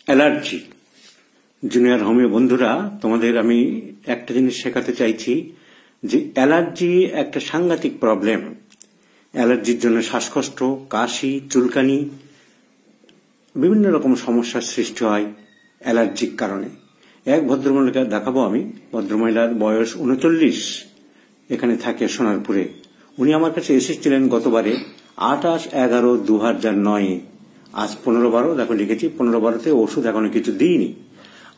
Allergy. Junior homeo বন্ধুরা, তোমাদের আমি একটা জিনিস শেখাতে চাইছি যে অ্যালার্জি একটা সাংঘাতিক প্রবলেম। অ্যালার্জির জন্য শ্বাসকষ্ট, কাশি, চুলকানি, বিভিন্ন রকম সমস্যার সৃষ্টি হয় অ্যালার্জির কারণে। এক ভদ্রমহিলাকে দেখাবো আমি। ভদ্রমহিলার বয়স 39, এখানে থাকে সোনারপুরে। উনি আমার কাছে এসেছিলেন গতবারে 28/11/2009। আজ 15/12, দেখো লিখেছি 15/12তে ওষুধ এখনো কিছু দিইনি।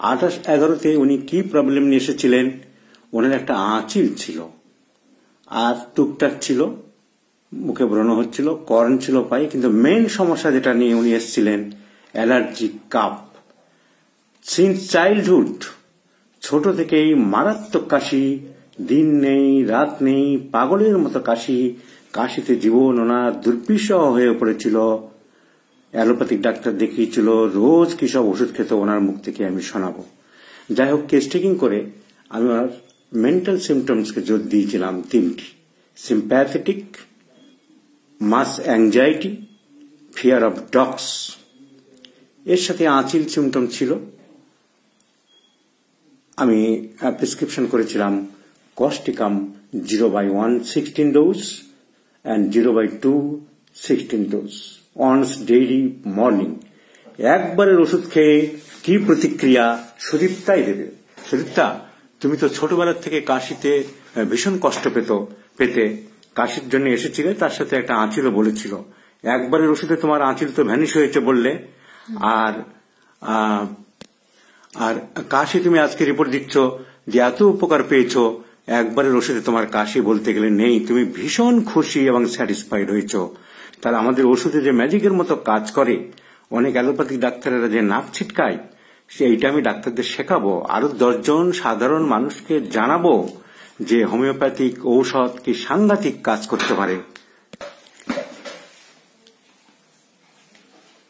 28/11তে উনি কি প্রবলেম নিয়ে এসেছিলেন? ওনার একটা আঁচিল ছিল, আর টুকটাক ছিল, মুখে ব্রণ হচ্ছিল, কর্ন ছিল পায়ে, কিন্তু মেইন সমস্যা যেটা নিয়ে উনি এসেছিলেন অ্যালার্জিক কাপ। সিন্স চাইল্ডহুড, ছোট থেকেই মারাত্মক কাশি, দিন নেই রাত নেই, পাগলের মতো কাশি। কাশিতে জীবন ওনার দুর্বিষহ হয়ে পড়েছিল। অ্যালোপ্যাথিক ডাক্তার দেখিয়েছিল, রোজ কি সব ওষুধ খেতে ওনার মুখ থেকে আমি শোনাবো। যাই হোক, কেস টেকিং করে আমি ওনার মেন্টাল সিমটমসকে জোর দিয়েছিলাম 3টি: sympathetic, mass anxiety, fear of dogs. এর সাথে আঁচিল সিমটম ছিল। আমি প্রেসক্রিপশন করেছিলাম causticum 0/1 16 dose and 0/2 16 dose once daily morning. একবারের ওষুধ খেয়ে কি প্রতিক্রিয়া সুদীপ্তাই দেবে। সুদীপ্তা, তুমি তো ছোটবেলার থেকে কাশিতে ভীষণ কষ্ট পেতে কাশির জন্য এসেছিলে, তার সাথে একটা আঁচিলও বলেছিল। একবারের ওষুধে তোমার আঁচিল তো ভ্যানিশ হয়েছে বললে, আর আর কাশি তুমি আজকে রিপোর্ট দিচ্ছ যে এত উপকার পেয়েছ। একবারের ওষুধে তোমার কাশি বলতে গেলে নেই, তুমি ভীষণ খুশি এবং স্যাটিসফাইড হয়েছ। তাহলে আমাদের ওষুধে যে ম্যাজিকের মতো কাজ করে, অনেক অ্যালোপ্যাথিক ডাক্তারেরা যে নাক ছিটকায়, সেইটা আমি ডাক্তারদের শেখাবো। আরো 10 জন সাধারণ মানুষকে জানাবো যে হোমিওপ্যাথিক ঔষধ কি সাংঘাতিক কাজ করতে পারে।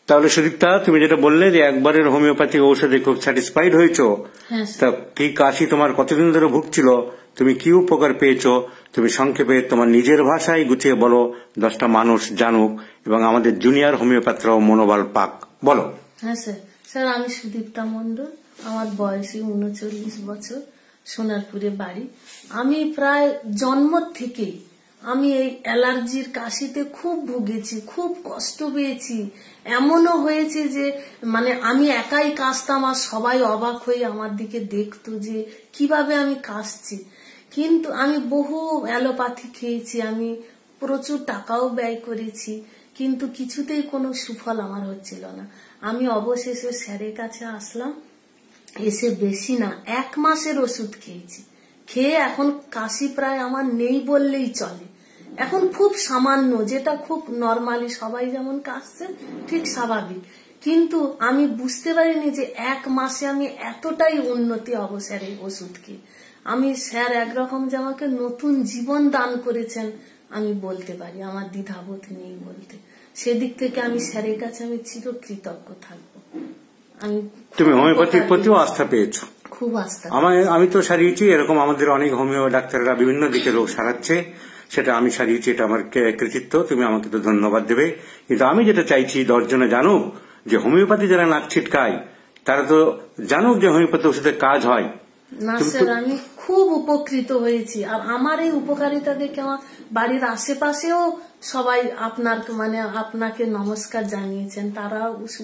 তাহলে সুদীপ্তা, তুমি যেটা বললে যে একবারের হোমিওপ্যাথিক ঔষধে খুব স্যাটিসফাইড হয়েছো, তা কি কাশি তোমার কতদিন ধরে ভুগছিল, তুমি কি উপকার পেয়েছো, তুমি সংক্ষেপে তোমার নিজের ভাষায় গুছিয়ে বলো, 10টা মানুষ জানুক এবং আমাদের জুনিয়র হোমিওপ্যাথরাও মনোবল পাক। বলো। হ্যাঁ স্যার, আমি সুদীপ্তা মণ্ডল, আমার বয়সী 39 বছর, সোনারপুরে বাড়ি। আমি প্রায় জন্ম থেকেই আমি এই অ্যালার্জির কাশিতে খুব ভুগেছি, খুব কষ্ট পেয়েছি। এমনও হয়েছে যে আমি একাই কাশতাম আর সবাই অবাক হয়ে আমার দিকে দেখতো যে কিভাবে আমি কাশছি। কিন্তু আমি বহু অ্যালোপ্যাথি খেয়েছি, আমি প্রচুর টাকাও ব্যয় করেছি, কিন্তু কিছুতেই কোনো সুফল আমার হচ্ছিল না। আমি অবশেষে স্যারের কাছে আসলাম। এসে বেশি না 1 মাসের ওষুধ খেয়েছি। খেয়ে এখন কাশি প্রায় আমার নেই বললেই চলে। এখন খুব সামান্য, যেটা খুব নর্মালি সবাই যেমন কাশছে ঠিক স্বাভাবিক। কিন্তু আমি বুঝতে পারিনি যে 1 মাসে আমি এতটাই উন্নতি হব স্যারের ওষুধ খেয়ে। আমি স্যার একরকম যে আমাকে নতুন জীবন দান করেছেন আমি বলতে পারি, আমার দ্বিধাবোধ নেই বলতে। সেদিক থেকে আমি স্যারের কাছে আমি চিরকৃতজ্ঞ থাকবো। তুমি হোমিওপ্যাথির প্রতিও আস্থা পেয়েছো? খুব আস্থা। আমি তো সারিয়েছি, এরকম আমাদের অনেক হোমিও ডাক্তাররা বিভিন্ন দিকে রোগ সারাচ্ছে, সেটা আমি সারিয়েছি, এটা আমার কৃতিত্ব, তুমি আমাকে তো ধন্যবাদ দেবে। কিন্তু আমি যেটা চাইছি 10 জনে জানুক যে হোমিওপ্যাথি যারা নাক ছিটকায় তারা তো জানুক যে হোমিওপ্যাথি ওষুধের কাজ হয়। না স্যার, আমি খুব উপকৃত হয়েছি। আর আমার এই উপকারিতা দেখে আমার বাড়ির আশেপাশেও সবাই আপনাকে নমস্কার জানিয়েছেন,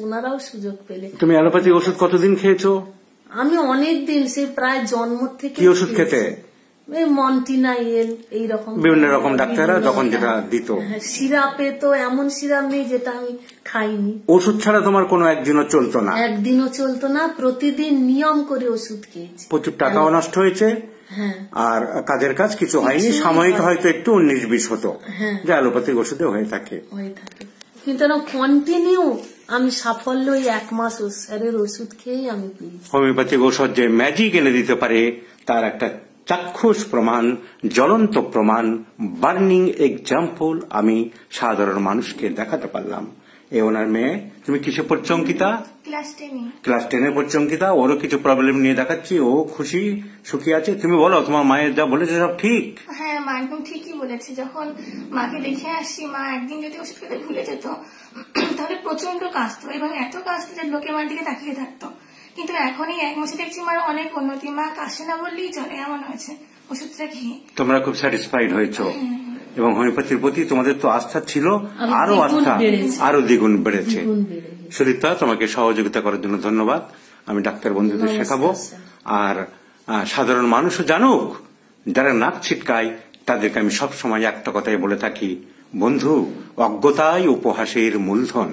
ওনারাও সুযোগ পেলে। তুমি অ্যালোপ্যাথি ওষুধ কতদিন খেয়েছো? আমি অনেক দিন, সেই প্রায় জন্ম থেকে। কি ওষুধ খেতে? মন্টিনাইল, এইরকম বিভিন্ন রকম ডাক্তাররা যখন যেটা দিত। সিরাপে তো এমন সিরাপ নেই যেটা আমি খাইনি। ওষুধ ছাড়া তোমার কোনো একদিনও চলতো না? একদিনও চলতো না, প্রতিদিন নিয়ম করে ওষুধ খেয়েছি। প্রচুর টাকাও নষ্ট হয়েছে, আর কাজের কাজ কিছু হয়নি। সাময়িক হয়তো একটু 19-20 হতো, যা অ্যালোপ্যাথিক ওষুধে হয়ে থাকে। কিন্তু কন্টিনিউ আমি সাফল্য 1 মাস স্যারের ওষুধ খেয়ে আমি পেয়েছি। হোমিওপ্যাথিক ওষুধ যে ম্যাজিক এনে দিতে পারে তার একটা চাক্ষুষ প্রমাণ, জ্বলন্ত প্রমাণ, বার্নিং এক্সাম্পল আমি সাধারণ মানুষকে দেখাতে পারলাম। ওনার মেয়ে, তুমি কিসে পড়ছো অঙ্কিতা? ক্লাস 10-এ। ক্লাস 10-এ পড়ছে অঙ্কিতা, ওরও কিছু প্রবলেম নিয়ে দেখাচ্ছি, ও খুশি সুখী আছে। তুমি বলো, তোমার মায়ের যা বলেছে সব ঠিক? হ্যাঁ, মা একদম ঠিকই বলেছে। যখন মাকে দেখে আসছি, মা একদিন যদি ওষুধ খেতে ভুলে যেত তাহলে প্রচন্ড কাঁদতো, এবং এত কাঁদতো যে লোকে মার দিকে তাকিয়ে থাকতো। কিন্তু এখন এই 1 মাসে দেখছি মার অনেক উন্নতি, মা কাশে না বললেই চলে, এমন হয়েছে ওষুধটা খেয়ে। তোমরা খুব স্যাটিসফাইড হয়েছো, এবং হোমিওপ্যাথির প্রতি তোমাদের তো আস্থা ছিল, আরো আস্থা আরো দ্বিগুণ বেড়েছে। সুদীপ্তা, তোমাকে সহযোগিতা করার জন্য ধন্যবাদ। আমি ডাক্তার বন্ধুদের শেখাবো, আর সাধারণ মানুষও জানুক, যারা নাক ছিটকায় তাদেরকে আমি সব সময় একটা কথাই বলে থাকি, বন্ধু, অজ্ঞতাই উপহাসের মূলধন।